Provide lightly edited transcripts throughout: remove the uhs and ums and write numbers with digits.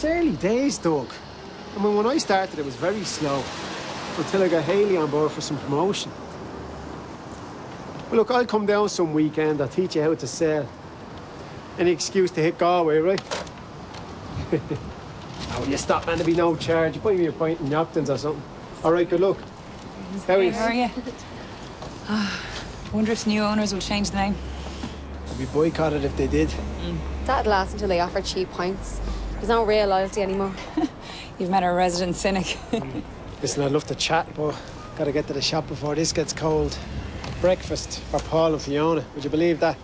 It's early days, Doug. I mean, when I started, it was very slow. Until I got Hayley on board for some promotion. Well, look, I'll come down some weekend. I'll teach you how to sail. Any excuse to hit Galway, right? Oh, you stop, man. There'll be no charge. You buy me a pint in Yapton's or something. All right, good luck. How are you? I wonder if new owners will change the name. I'd be boycotted if they did. That'd last until they offer cheap pints. There's no real loyalty anymore. You've met our resident cynic. Listen, I'd love to chat, but gotta get to the shop before this gets cold. Breakfast for Paul and Fiona. Would you believe that?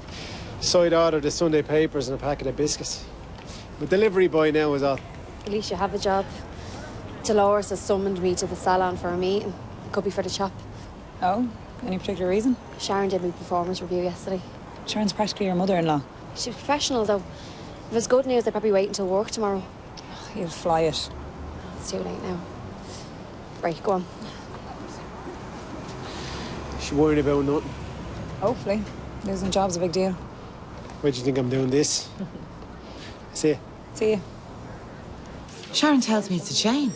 Side order the Sunday papers and a packet of biscuits. But delivery boy now is all. At least you have a job. Dolores has summoned me to the salon for a meeting. It could be for the shop. Oh? Any particular reason? Sharon did my performance review yesterday. Sharon's practically your mother-in-law. She's professional, though. If it's good news, they'll probably wait until work tomorrow. You'll fly it. It's too late now. Right, go on. She worried about nothing. Hopefully. Losing a job's a big deal. Why do you think I'm doing this? See you. See you. Sharon tells me it's a chain.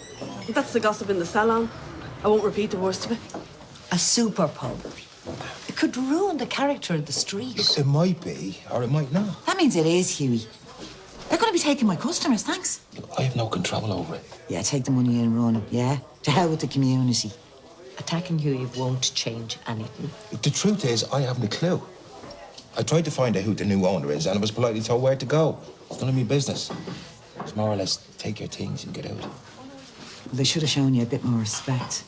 That's the gossip in the salon. I won't repeat the worst of it. A super pub. It could ruin the character of the street. It might be, or it might not. That means it is, Hughie. They're going to be taking my customers, thanks. Look, I have no control over it. Yeah, take the money and run, yeah? To hell with the community. Attacking Hughie won't change anything. The truth is, I haven't a clue. I tried to find out who the new owner is, and I was politely told where to go. It's none of my business. It's more or less take your things and get out. Well, they should have shown you a bit more respect.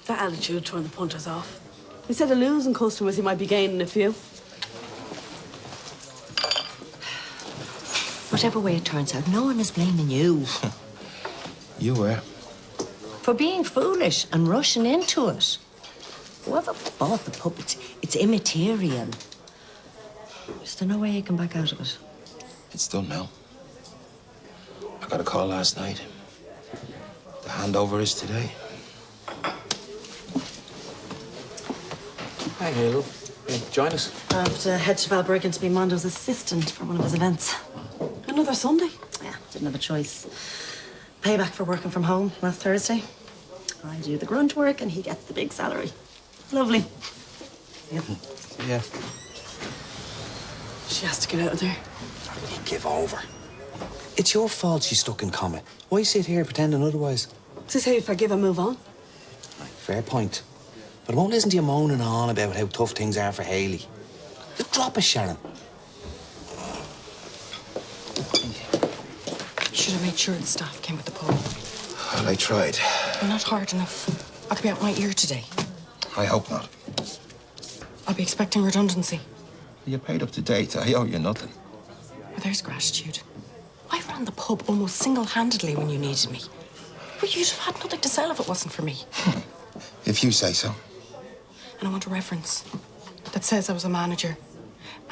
That attitude turned the punters off. Instead of losing customers, he might be gaining a few. Whatever way it turns out, no one is blaming you. You were. For being foolish and rushing into it. Whoever bought the pub, it's immaterial. Is there no way you can back out of it? It's done now. I got a call last night. The handover is today. Hi, Halo. Join us. I have to head to Balbriggan to be Mondo's assistant for one of his events. Another Sunday? Yeah, didn't have a choice. Payback for working from home last Thursday. I do the grunt work and he gets the big salary. Lovely. Yeah. She has to get out of there. You give over. It's your fault she's stuck in coma. Why sit here pretending otherwise? Is this how you forgive and move on? Right, fair point. But I won't listen to you moaning on about how tough things are for Hayley. Just drop it, Sharon. You should have made sure the staff came with the pub. Well, I tried. You're not hard enough. I could be out my ear today. I hope not. I'll be expecting redundancy. You paid up to date. I owe you nothing. Well, there's gratitude. I ran the pub almost single-handedly when you needed me. But you'd have had nothing to sell if it wasn't for me. If you say so. And I want a reference that says I was a manager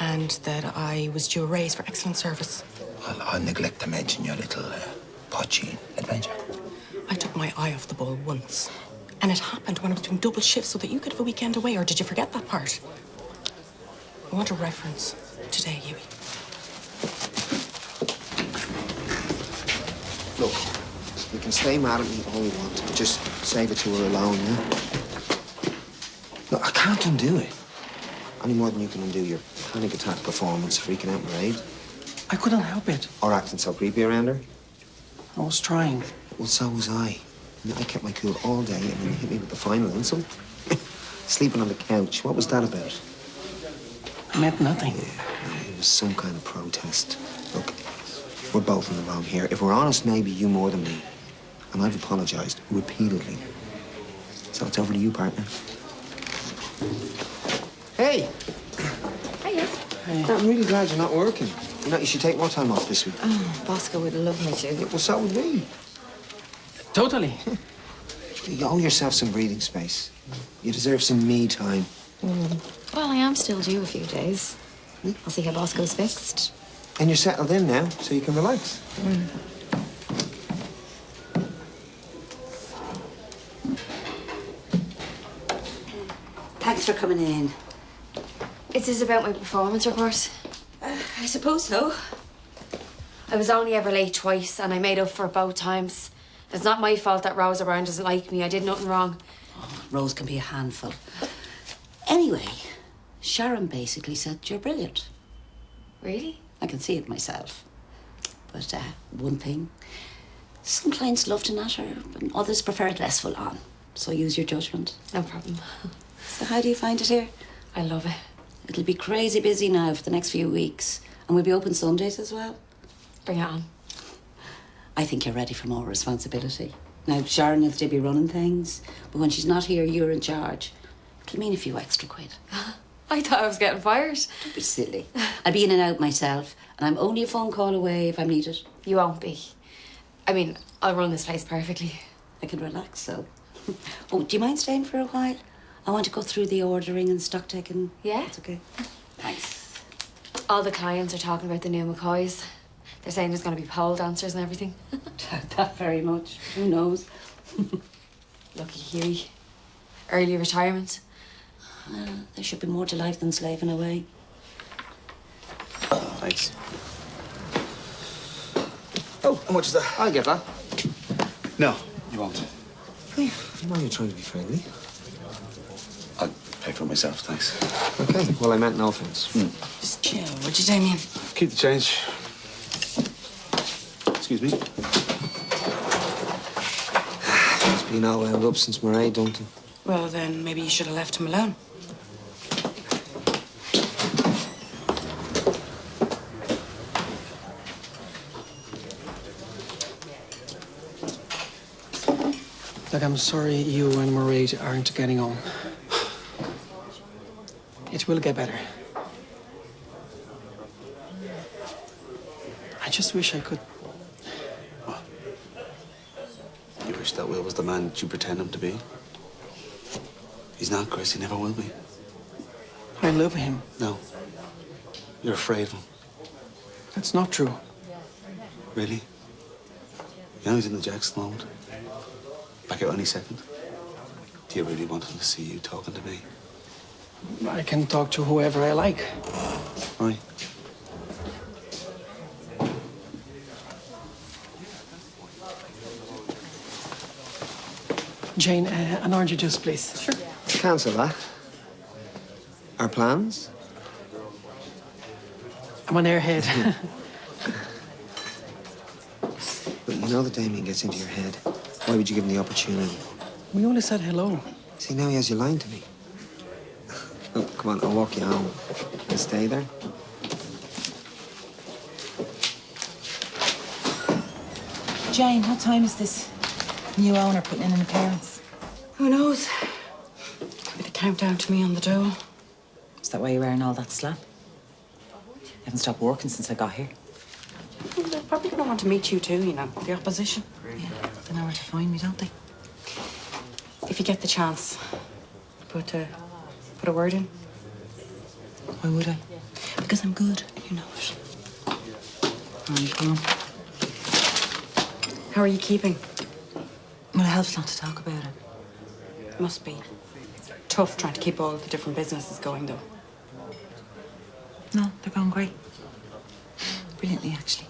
and that I was due a raise for excellent service. I'll neglect to mention your little poaching adventure. I took my eye off the ball once. And it happened when I was doing double shifts so that you could have a weekend away, or did you forget that part? I want a reference today, Hughie. Look, you can stay mad at me all you want, but just save it to her alone, yeah? Look, I can't undo it. Any more than you can undo your panic attack performance, freaking out in raid. I couldn't help it. Or acting so creepy around her. I was trying. Well, so was I. I kept my cool all day, and then you hit me with the final insult. Sleeping on the couch. What was that about? I meant nothing. Yeah, it was some kind of protest. Look, we're both in the wrong here. If we're honest, maybe you more than me. And I've apologized repeatedly. So it's over to you, partner. Hey! Hiya. I'm really glad you're not working. You know, you should take more time off this week. Oh, Bosco would love me to. Yeah, well, so would we. Totally. You owe yourself some breathing space. You deserve some me time. Well, I am still due a few days. I'll see how Bosco's fixed. And you're settled in now, so you can relax. Thanks for coming in. Is this about my performance report? I suppose so. I was only ever late twice and I made up for it both times. It's not my fault that Rose around doesn't like me. I did nothing wrong. Rose can be a handful. Anyway, Sharon basically said you're brilliant. Really? I can see it myself. But one thing, some clients love to natter, and others prefer it less full on. So use your judgment. No problem. So how do you find it here? I love it. It'll be crazy busy now for the next few weeks. And we'll be open Sundays as well. Bring it on. I think you're ready for more responsibility. Now, Sharon will still be running things, but when she's not here, you're in charge. It'll mean a few extra quid. I thought I was getting fired. Don't be silly. I'll be in and out myself, and I'm only a phone call away if I'm needed. You won't be. I mean, I'll run this place perfectly. I can relax, so. Oh, do you mind staying for a while? I want to go through the ordering and stock taking. Yeah? That's okay. Thanks. All the clients are talking about the new McCoys. They're saying there's going to be pole dancers and everything. Doubt that very much. Who knows? Lucky Huey. Early retirement. There should be more to life than slaving away. Thanks. Oh, how much is that? I'll get that. No, you won't. Hey, I know you're trying to be friendly. I'll pay for it myself, thanks. Okay, well, I meant no offense. Just chill, would you, Damien? Keep the change. Excuse me. He's been all wound up since Mairead dumped him. Well, then maybe you should have left him alone. Look, I'm sorry you and Mairead aren't getting on. It will get better. I just wish I could. You wish that Will was the man that you pretend him to be? He's not, Chris. He never will be. I love him. No. You're afraid of him. That's not true. Really? You know he's in the Jacks at the moment. Back out any second. Do you really want him to see you talking to me? I can talk to whoever I like. Right. Jane, an orange juice, please. Sure. Cancel that. Our plans? I'm an airhead. But you know that Damien gets into your head. Why would you give him the opportunity? We only said hello. See, now he has you lying to me. Look, come on, I'll walk you home. You stay there. Jane, what time is this new owner putting in an appearance? Who knows? Could be the countdown to me on the dole. Is that why you're wearing all that slap? You haven't stopped working since I got here. Well, they're probably going to want to meet you too, you know, the opposition. Yeah, they know where to find me, don't they? If you get the chance, put a word in. Why would I? Because I'm good, you know it. Right, go on. How are you keeping? Well, it helps not to talk about it. Must be tough trying to keep all the different businesses going, though. No, they're going great. Brilliantly, actually.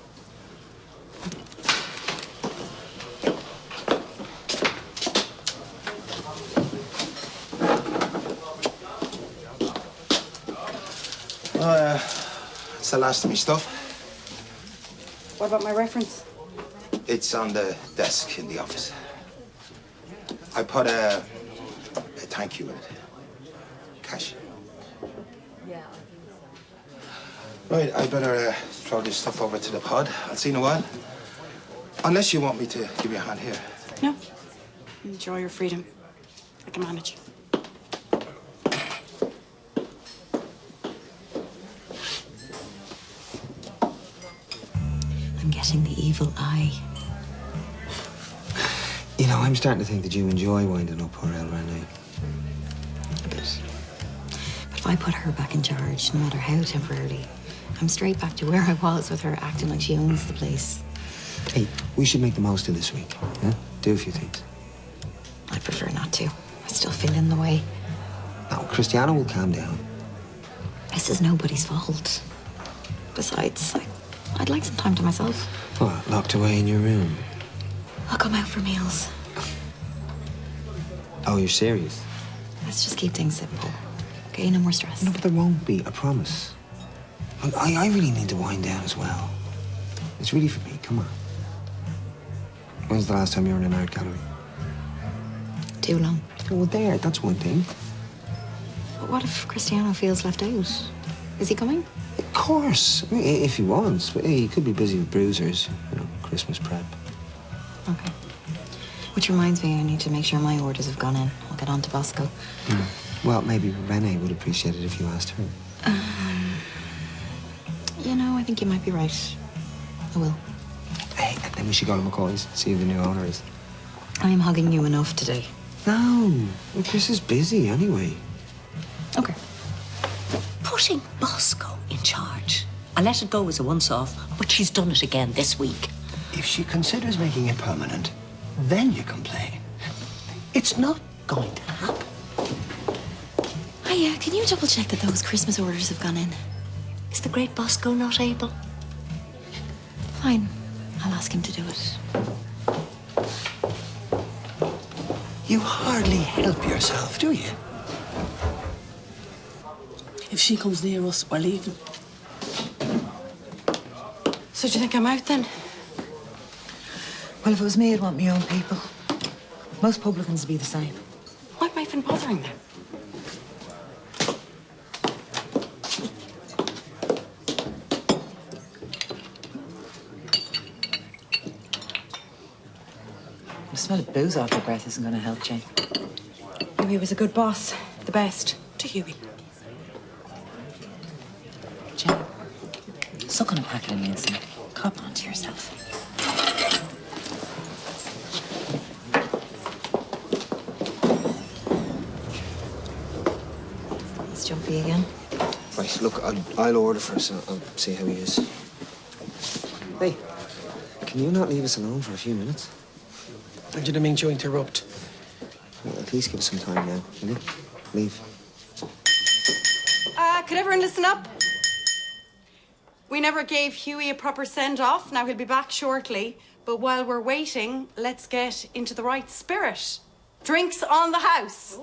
It's the last of my stuff. What about my reference? It's on the desk in the office. I put a thank you in it. Cash. Right, I better throw this stuff over to the pod. I'll see you in a while. Unless you want me to give you a hand here. No. Enjoy your freedom. I can manage. I'm getting the evil eye. You know, I'm starting to think that you enjoy winding up poor El Rene. A bit. But if I put her back in charge, no matter how temporarily, I'm straight back to where I was with her acting like she owns the place. Hey, we should make the most of this week, yeah? Do a few things. I prefer not to. I still feel in the way. No, Cristiano will calm down. This is nobody's fault. Besides, I'd like some time to myself. What, locked away in your room? I'll come out for meals. Oh, you're serious? Let's just keep things simple. Okay, no more stress. No, but there won't be, I promise. I really need to wind down as well. It's really for me, come on. When's the last time you were in an art gallery? Too long. Well, there, that's one thing. But what if Cristiano feels left out? Is he coming? Of course, I mean, if he wants. But hey, he could be busy with bruisers, you know, Christmas prep. Okay. Which reminds me, I need to make sure my orders have gone in. I'll get on to Bosco. Well, maybe Renee would appreciate it if you asked her. You know, I think you might be right. I will. Hey, and then we should go to McCoy's, see who the new owner is. I'm hugging you enough today. No, well, Chris is busy anyway. Okay. Putting Bosco in charge. I let it go as a once-off, but she's done it again this week. If she considers making it permanent, then you complain. It's not going to happen. Hiya, can you double check that those Christmas orders have gone in? Is the great Bosco not able? Fine. I'll ask him to do it. You hardly help yourself, do you? If she comes near us, we're leaving. So do you think I'm out then? Well, if it was me, I'd want my own people. Most publicans would be the same. Why am I even bothering them? The smell of booze off your breath isn't going to help, Jane. Huey was a good boss. The best. To Huey. Jane, suck on a packet of mince and cop on to yourself. He's jumpy again. Right, look, I'll order for us. I'll see how he is. Hey, can you not leave us alone for a few minutes? I didn't mean to interrupt. Well, at least give us some time now, will you? Leave. Could everyone listen up? We never gave Huey a proper send-off. Now he'll be back shortly. But while we're waiting, let's get into the right spirit. Drinks on the house. So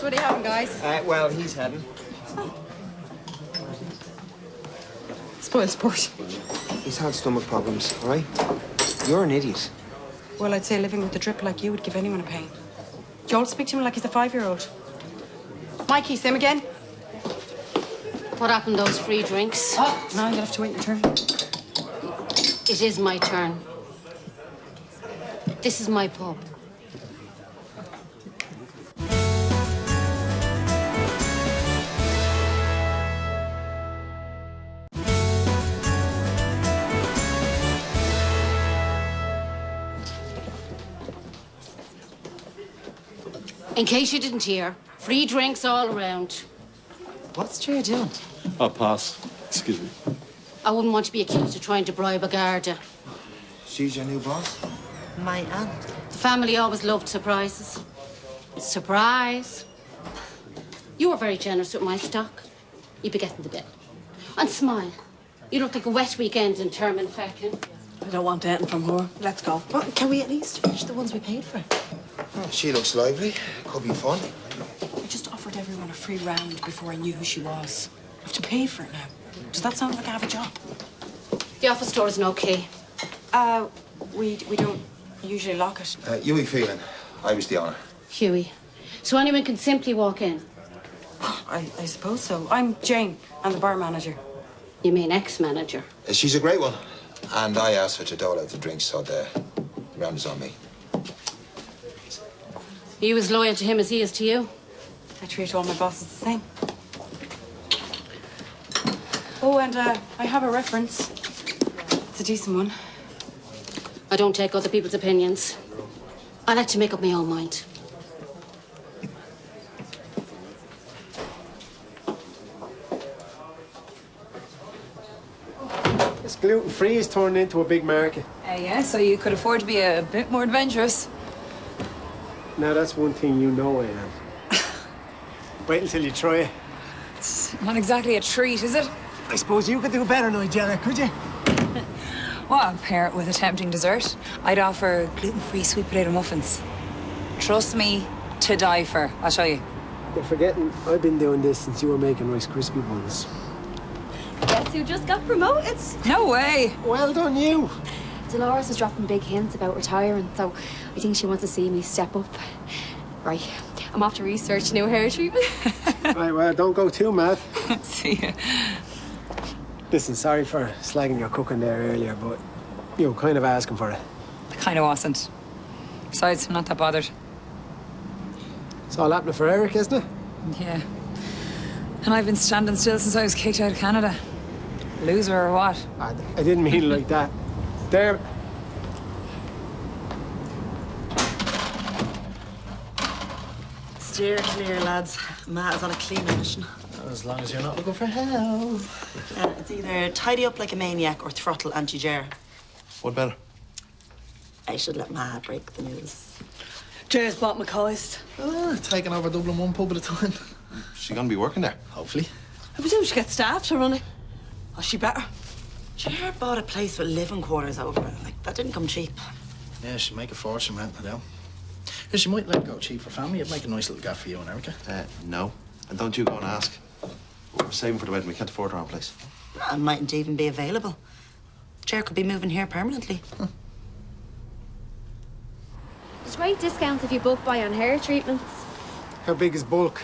what are you having, guys? Well, he's heading. Spoiled sport. He's had stomach problems, all right? You're an idiot. Well, I'd say living with a drip like you would give anyone a pain. Do you all speak to him like he's a 5-year-old? Mikey, same again? What happened to those free drinks? Oh, now you'll have to wait your turn. It is my turn. This is my pub. In case you didn't hear, free drinks all around. What's Julia doing? I'll pass. Excuse me. I wouldn't want to be accused of trying to bribe a Garda. She's your new boss? My aunt. The family always loved surprises. Surprise. You were very generous with my stock. You'd be getting the bill. And smile. You look like a wet weekend in Termonfeckin. I don't want anything from her. Let's go. Well, can we at least finish the ones we paid for? Oh, she looks lively. Could be fun. I just offered everyone a free round before I knew who she was. I have to pay for it now. Does that sound like I have a job? The office door isn't okay. We don't usually lock it. Huey Phelan. I was the owner. Huey. So anyone can simply walk in? I suppose so. I'm Jane. I'm the bar manager. You mean ex-manager? She's a great one. And I asked her to dole out the drinks, so the round is on me. Are you as loyal to him as he is to you? I treat all my bosses the same. Oh, and I have a reference. It's a decent one. I don't take other people's opinions. I like to make up my own mind. This gluten-free is turning into a big market. Yeah, so you could afford to be a bit more adventurous. Now, that's one thing you know I am. Wait until you try it. It's not exactly a treat, is it? I suppose you could do better, Nigella, could you? Well, pair it with a tempting dessert. I'd offer gluten-free sweet potato muffins. Trust me, to die for. I'll show you. You're forgetting I've been doing this since you were making Rice Krispie buns. Guess who just got promoted? No way. Well done, you. Dolores was dropping big hints about retiring, so I think she wants to see me step up. Right, I'm off to research new hair treatment. Right, well, don't go too mad. See ya. Listen, sorry for slagging your cooking there earlier, but you were kind of asking for it. I kind of wasn't. Besides, I'm not that bothered. It's all happening for Eric, isn't it? Yeah. And I've been standing still since I was kicked out of Canada. Loser or what? I didn't mean it like that. There. Steer clear, lads. Matt is on a clean mission. As long as you're not looking for help. It's either tidy up like a maniac or throttle Auntie Ger. What better? I should let Matt break the news. Jer's bought McCoy's. Taking over Dublin one pub at a time. She gonna be working there? Hopefully. I presume she gets staff to run it. Oh, she better. Ger bought a place with living quarters over it. Like, that didn't come cheap. Yeah, she'd make a fortune renting it out. Yeah, she might let go cheap for family. It'd make a nice little gaff for you and Erica. No. And don't you go and ask. We're saving for the wedding. We can't afford our own place. And mightn't even be available. Ger could be moving here permanently. There's great discounts if you bulk buy on hair treatments. How big is bulk?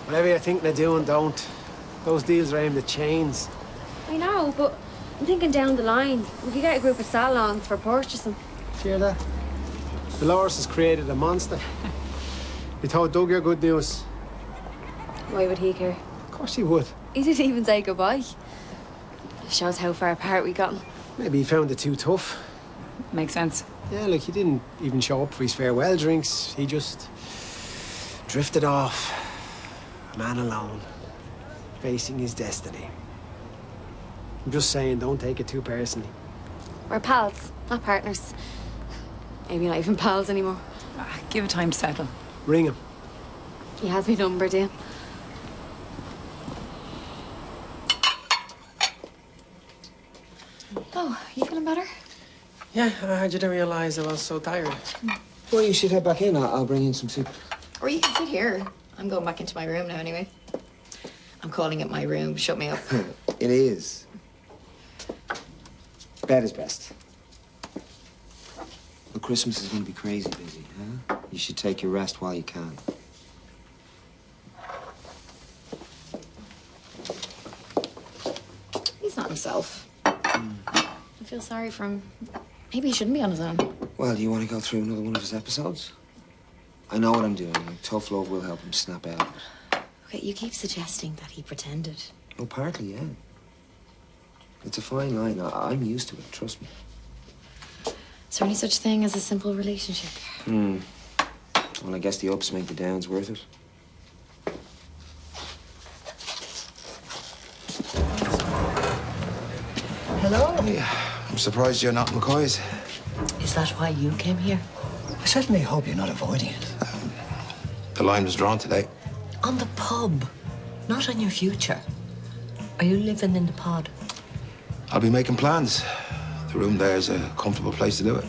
Whatever you're thinking of doing, don't. Those deals are aimed at chains. I know, but I'm thinking down the line, we could get a group of salons for purchasing. Hear that? Dolores has created a monster. You told Doug your good news. Why would he care? Of course he would. He didn't even say goodbye. Shows how far apart we gotten. Maybe he found it too tough. Makes sense. Yeah, like he didn't even show up for his farewell drinks. He just drifted off. A man alone. Facing his destiny. I'm just saying, don't take it too personally. We're pals, not partners. Maybe not even pals anymore. Give it time to settle. Ring him. He has me numbered, Dan. Oh, you feeling better? Yeah, I didn't realize I was so tired. Well, you should head back in. I'll bring in some soup. Or you can sit here. I'm going back into my room now anyway. I'm calling it my room. Shut me up. It is. Bed is best. Well, Christmas is going to be crazy busy, huh? You should take your rest while you can. He's not himself. I feel sorry for him. Maybe he shouldn't be on his own. Well, do you want to go through another one of his episodes? I know what I'm doing. Like, tough love will help him snap out of it. Okay, you keep suggesting that he pretended. Oh, partly, yeah. It's a fine line. I'm used to it, trust me. Is there any such thing as a simple relationship? Well, I guess the ups make the downs worth it. Hello? Yeah, I'm surprised you're not McCoy's. Is that why you came here? I certainly hope you're not avoiding it. The line was drawn today. On the pub, not on your future. Are you living in the pod? I'll be making plans. The room there is a comfortable place to do it.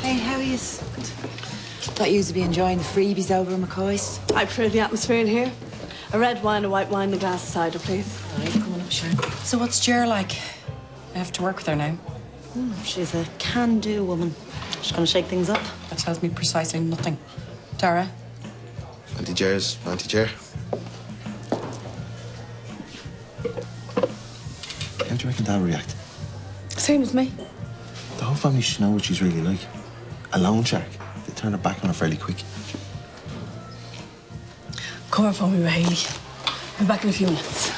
Hey, how are you? Thought you'd be enjoying the freebies over at McCoy's. I prefer the atmosphere in here. A red wine, a white wine, and a glass of cider, please. All right, coming up, sure. So what's Ger like? I have to work with her now. She's a can-do woman. She's gonna shake things up. That tells me precisely nothing. Tara? Auntie Ger's Auntie Ger. How do you reckon Dad will react? Same as me. The whole family should know what she's really like. A loan shark. They turn her back on her fairly quick. Come on for me, Haley. I'll be back in a few minutes.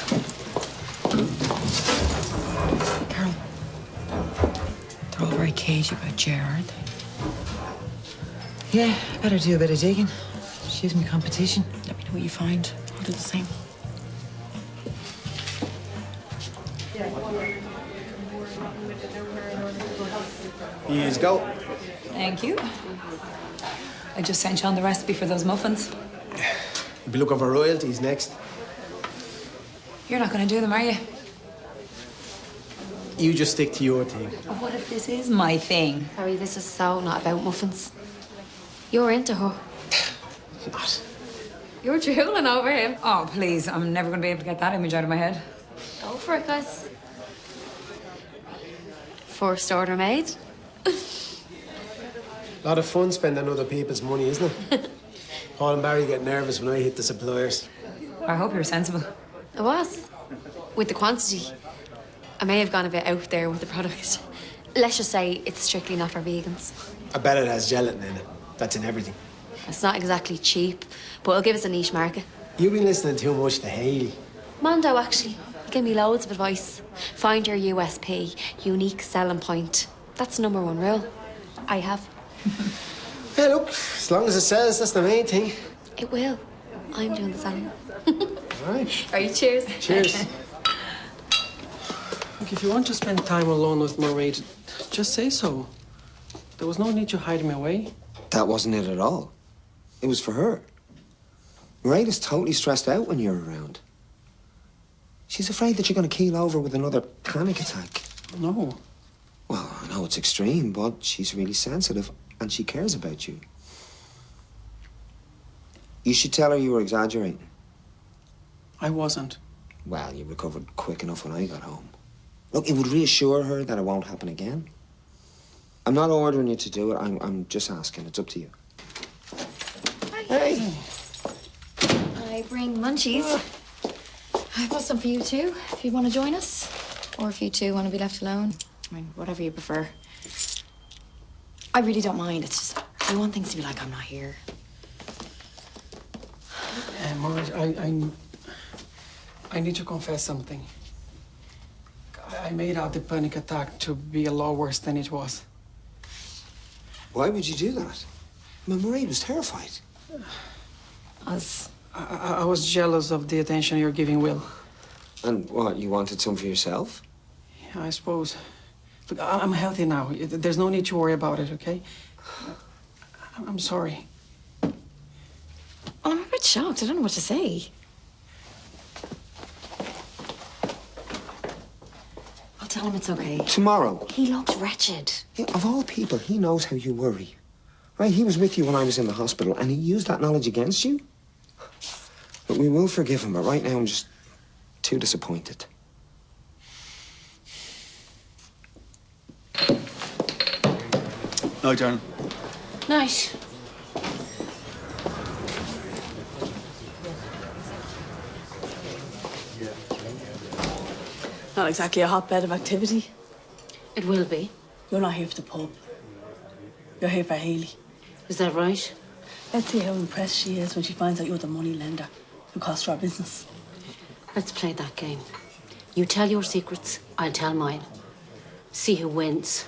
Carol, they're all very cagey about Ger, aren't they? Yeah, better do a bit of digging. She's my competition. Let me know what you find. I'll do the same. Years go. Thank you. I just sent you on the recipe for those muffins. We'll be looking for royalties next. You're not going to do them, are you? You just stick to your thing. What if this is my thing? Harry, this is so not about muffins. You're into her. Not. You're drooling over him. Oh, please. I'm never going to be able to get that image out of my head. Go for it, guys. First order made. A lot of fun spending other people's money, isn't it? Paul and Barry get nervous when I hit the suppliers. I hope you're sensible. It was. With the quantity. I may have gone a bit out there with the product. Let's just say it's strictly not for vegans. I bet it has gelatin in it. That's in everything. It's not exactly cheap, but it'll give us a niche market. You've been listening too much to Hayley. Mondo, actually. He gave me loads of advice. Find your USP, unique selling point. That's the #1 rule. I have. Hey, look, as long as it sells, that's the main thing. It will. I'm doing the selling. All right. Right, cheers. Cheers. Look, if you want to spend time alone with Mairead, just say so. There was no need to hide me away. That wasn't it at all. It was for her. Mairead is totally stressed out when you're around. She's afraid that you're going to keel over with another panic attack. No. Well, I know it's extreme, but she's really sensitive and she cares about you. You should tell her you were exaggerating. I wasn't. Well, you recovered quick enough when I got home. Look, it would reassure her that it won't happen again. I'm not ordering you to do it. I'm just asking. It's up to you. Hey. I bring munchies. I bought some for you too, if you want to join us. Or if you two want to be left alone. I mean, whatever you prefer. I really don't mind. It's just, I want things to be like I'm not here. Mairead, I need to confess something. I made out the panic attack to be a lot worse than it was. Why would you do that? I mean, Mairead was terrified. I was jealous of the attention you're giving Will. And what, you wanted some for yourself? Yeah, I suppose. Look, I'm healthy now. There's no need to worry about it, okay? I'm sorry. Well, I'm a bit shocked. I don't know what to say. I'll tell him it's okay. Tomorrow. He looks wretched. Yeah, of all people, he knows how you worry. Right, he was with you when I was in the hospital, and he used that knowledge against you? But we will forgive him, but right now I'm just too disappointed. No, darling. Nice. Not exactly a hotbed of activity. It will be. You're not here for the pub. You're here for Hayley. Is that right? Let's see how impressed she is when she finds out you're the money lender who cost her our business. Let's play that game. You tell your secrets, I'll tell mine. See who wins.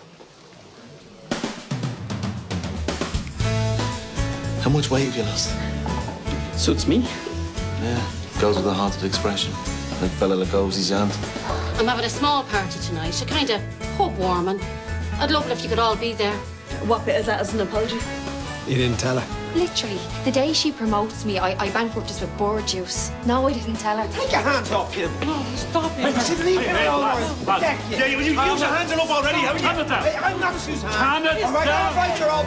How much weight have you lost? Suits me. Yeah, goes with the haunted expression. Like Bella Lugosi's aunt. I'm having a small party tonight, a kind of pub warming. I'd love it if you could all be there. What bit of that is an apology? You didn't tell her. Literally, the day she promotes me, I bankrupt us with board juice. No, I didn't tell her. Take your hands off him. No, stop it. I should leave him alone. Yeah, you use your hands up already, haven't you? Hey, I'm not Suzanne. Calm it All right, down. all right, you're all